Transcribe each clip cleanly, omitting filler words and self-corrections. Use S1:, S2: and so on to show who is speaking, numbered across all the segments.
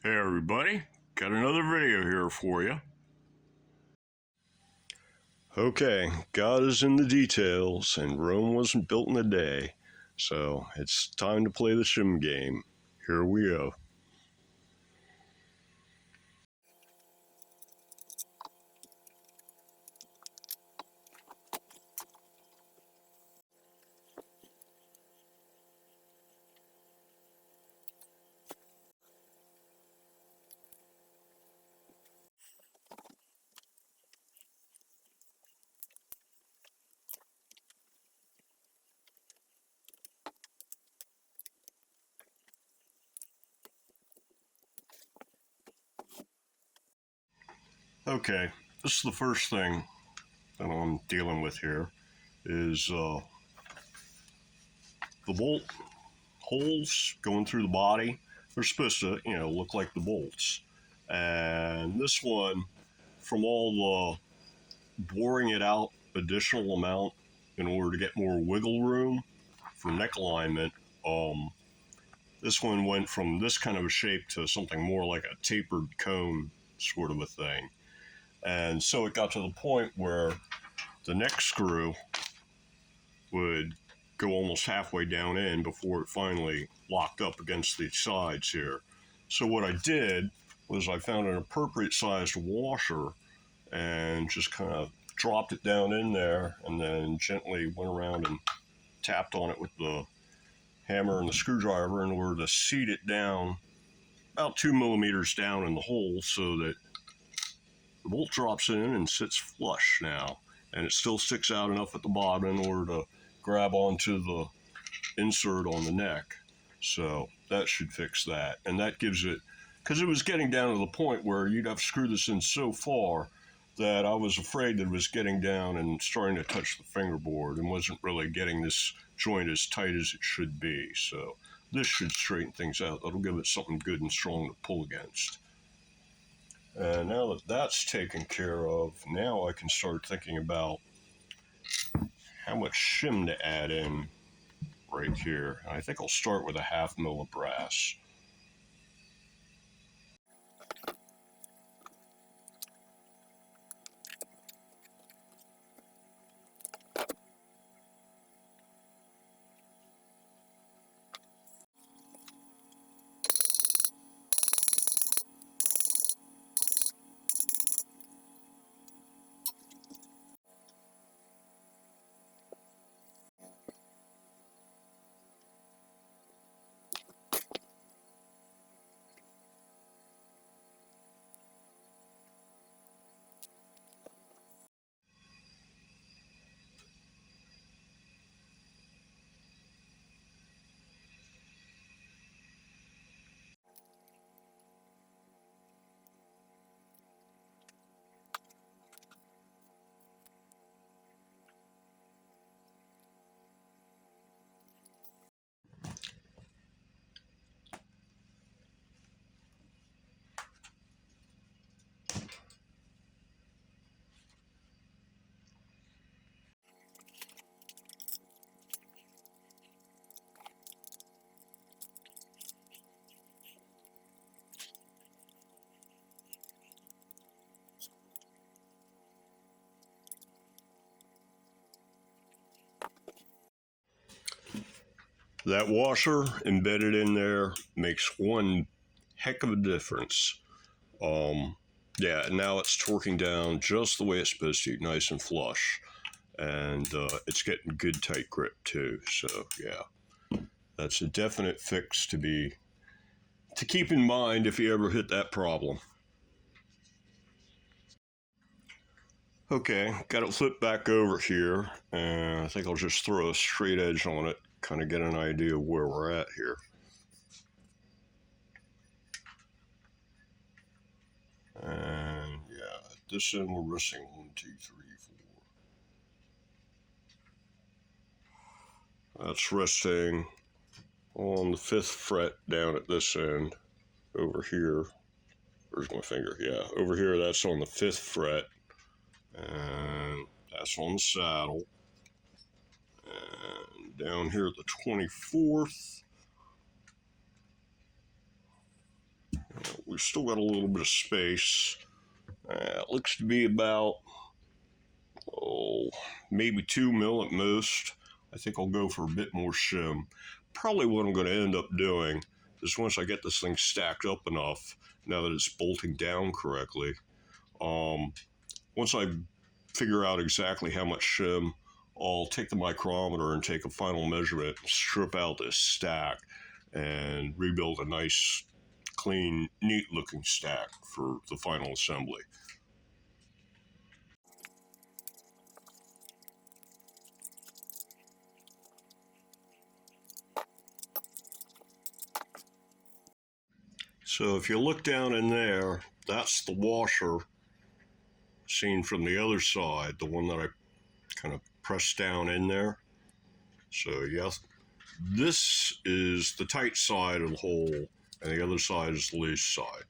S1: Hey everybody, got another video here for you. Okay, God is in the details and Rome wasn't built in a day. So it's time to play the Shim game. Here we go. Okay, this is the first thing that I'm dealing with here is the bolt holes going through the body. They're supposed to, look like the bolts. And this one, from all the boring it out additional amount in order to get more wiggle room for neck alignment, this one went from this kind of a shape to something more like a tapered cone sort of a thing. And so it got to the point where the neck screw would go almost halfway down in before it finally locked up against the sides here. So what I did was I found an appropriate sized washer and just kind of dropped it down in there and then gently went around and tapped on it with the hammer and the screwdriver in order to seat it down about 2 millimeters down in the hole so that the bolt drops in and sits flush now, and it still sticks out enough at the bottom in order to grab onto the insert on the neck. So that should fix that, and that gives it, because it was getting down to the point where you'd have to screw this in so far that I was afraid that it was getting down and starting to touch the fingerboard and wasn't really getting this joint as tight as it should be. So this should straighten things out. That'll give it something good and strong to pull against. And now that that's taken care of, now I can start thinking about how much shim to add in right here. And I think I'll start with a 1/2 mil of brass. That washer embedded in there makes one heck of a difference. Yeah, now it's torquing down just the way it's supposed to, nice and flush. And it's getting good tight grip too. So yeah, that's a definite fix to keep in mind if you ever hit that problem. Okay, got it flipped back over here, and I think I'll just throw a straight edge on it, kind of get an idea of where we're at here. And yeah, at this end we're resting 1, 2, 3, 4. That's resting on the 5th fret down at this end. Over here, where's my finger? Yeah, over here that's on the 5th fret. And that's on the saddle. And down here at the 24th, we've still got a little bit of space. It looks to be about, maybe 2 mil at most. I think I'll go for a bit more shim. Probably what I'm going to end up doing is once I get this thing stacked up enough, now that it's bolting down correctly, once I figure out exactly how much shim, I'll take the micrometer and take a final measurement, strip out this stack, and rebuild a nice, clean, neat-looking stack for the final assembly. So if you look down in there, that's the washer seen from the other side, the one that I kind of pressed down in there. So yes, this is the tight side of the hole, and the other side is the loose side.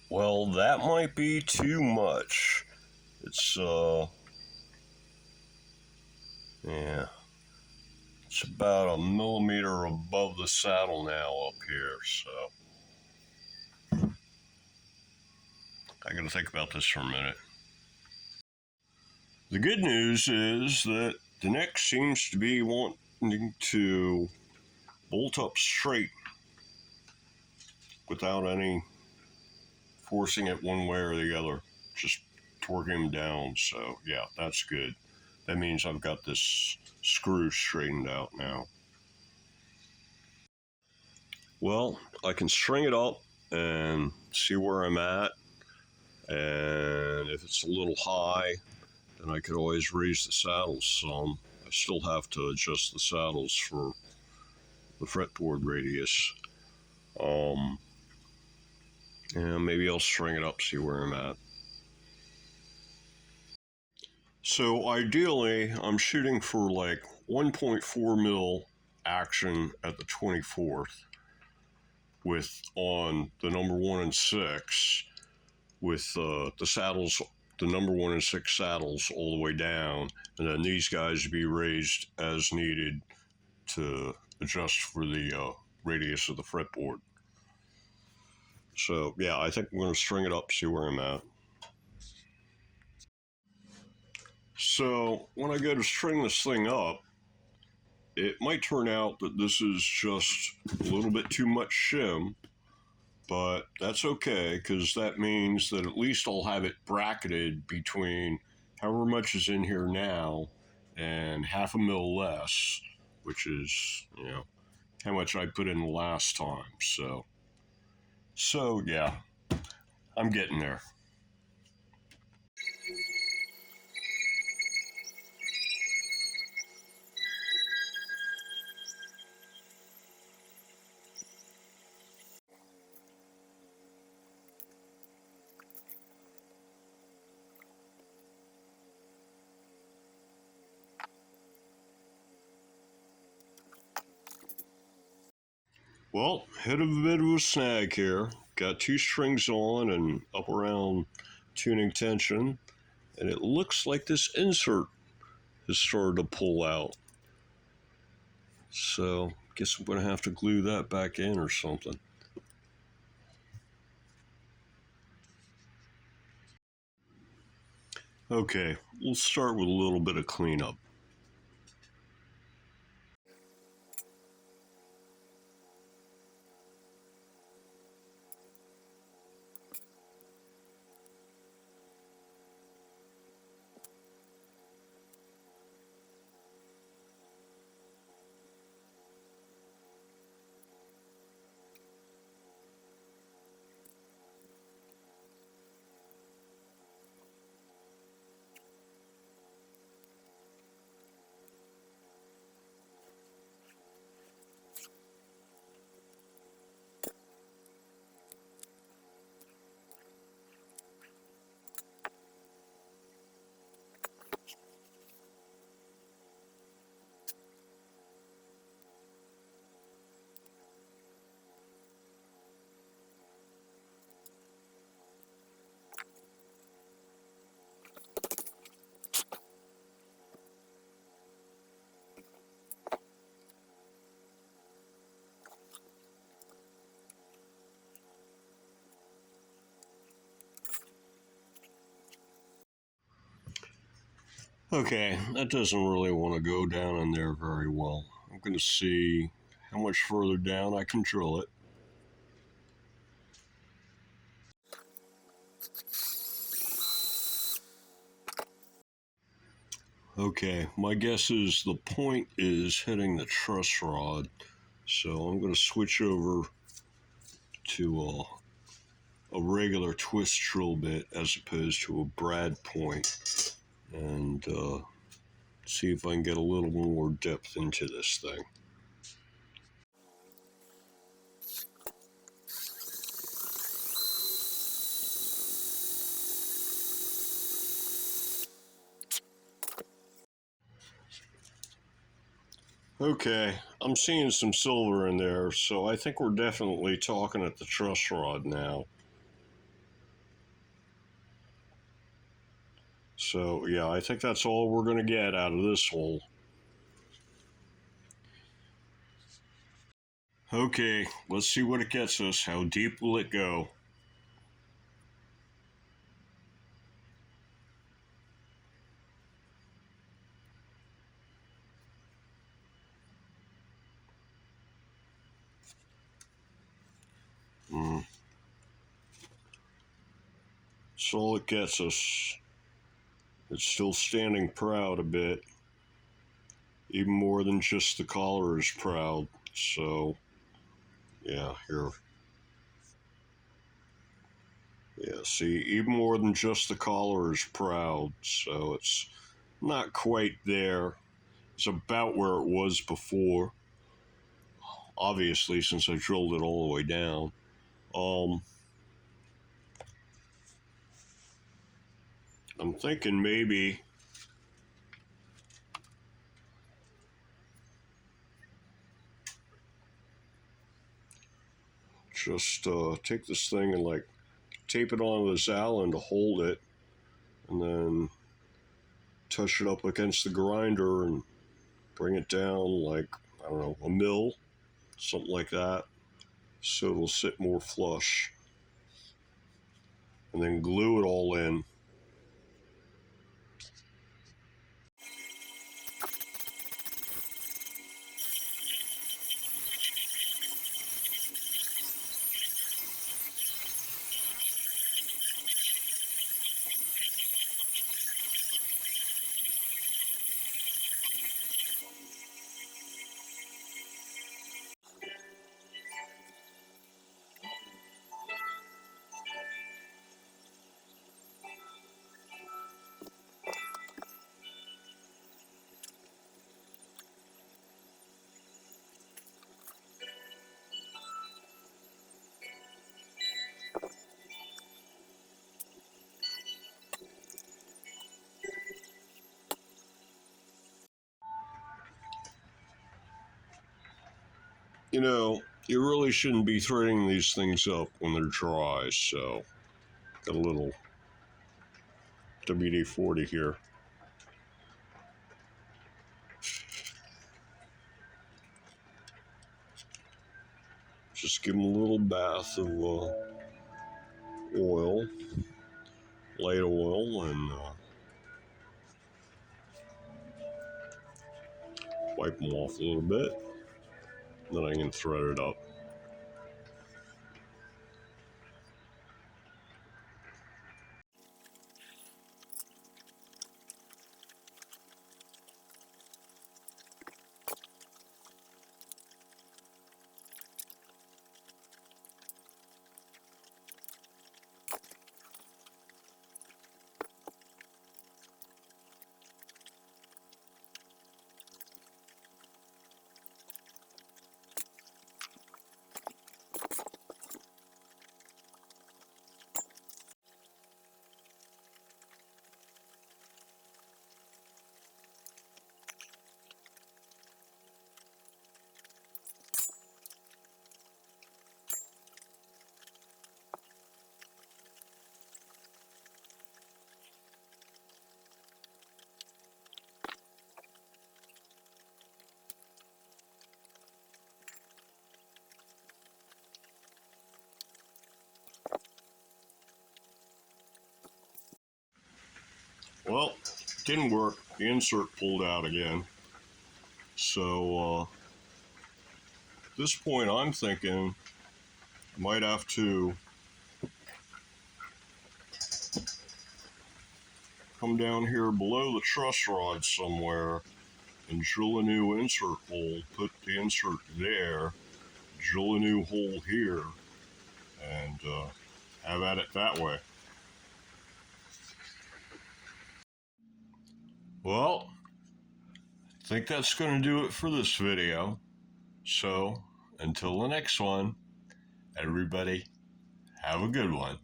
S1: Well, that might be too much. It's, yeah, it's about a millimeter above the saddle now up here, so I gotta think about this for a minute. The good news is that the neck seems to be wanting to bolt up straight without any forcing it one way or the other, just torquing him down. So yeah, that's good. That means I've got this screw straightened out now. Well, I can string it up and see where I'm at, and if it's a little high, then I could always raise the saddles some. I still have to adjust the saddles for the fretboard radius. And maybe I'll string it up, see where I'm at. So ideally, I'm shooting for like 1.4 mil action at the 24th, with on the number 1 and 6, with the saddles, the number 1 and 6 saddles all the way down, and then these guys be raised as needed to adjust for the radius of the fretboard. So yeah, I think I'm going to string it up, see where I'm at. So when I go to string this thing up, it might turn out that this is just a little bit too much shim, but that's okay, because that means that at least I'll have it bracketed between however much is in here now and half a mil less, which is, how much I put in the last time. So yeah, I'm getting there. Well, hit a bit of a snag here. Got 2 strings on and up around tuning tension, and it looks like this insert has started to pull out. So, guess I'm going to have to glue that back in or something. Okay, we'll start with a little bit of cleanup. Okay, that doesn't really want to go down in there very well. I'm going to see how much further down I can drill it. Okay, my guess is the point is hitting the truss rod, so I'm going to switch over to a regular twist drill bit as opposed to a brad point, and see if I can get a little more depth into this thing. Okay, I'm seeing some silver in there, so I think we're definitely talking at the truss rod now. So, yeah, I think that's all we're going to get out of this hole. Okay, let's see what it gets us. How deep will it go? That's all it gets us. It's still standing proud a bit, even more than just the collar is proud. So, yeah, here. Yeah, see, even more than just the collar is proud. So it's not quite there. It's about where it was before, obviously, since I drilled it all the way down. I'm thinking maybe just take this thing and like tape it onto this Allen to hold it, and then touch it up against the grinder and bring it down like, I don't know, a mil, something like that, so it'll sit more flush. And then glue it all in. You know, you really shouldn't be threading these things up when they're dry, so got a little WD-40 here. Just give them a little bath of oil, light oil, and wipe them off a little bit. Then I can thread it up. Well, Didn't work. The insert pulled out again. So at this point, I'm thinking I might have to come down here below the truss rod somewhere and drill a new insert hole, put the insert there, drill a new hole here, and have at it that way. Well, I think that's going to do it for this video. So, until the next one, everybody, have a good one.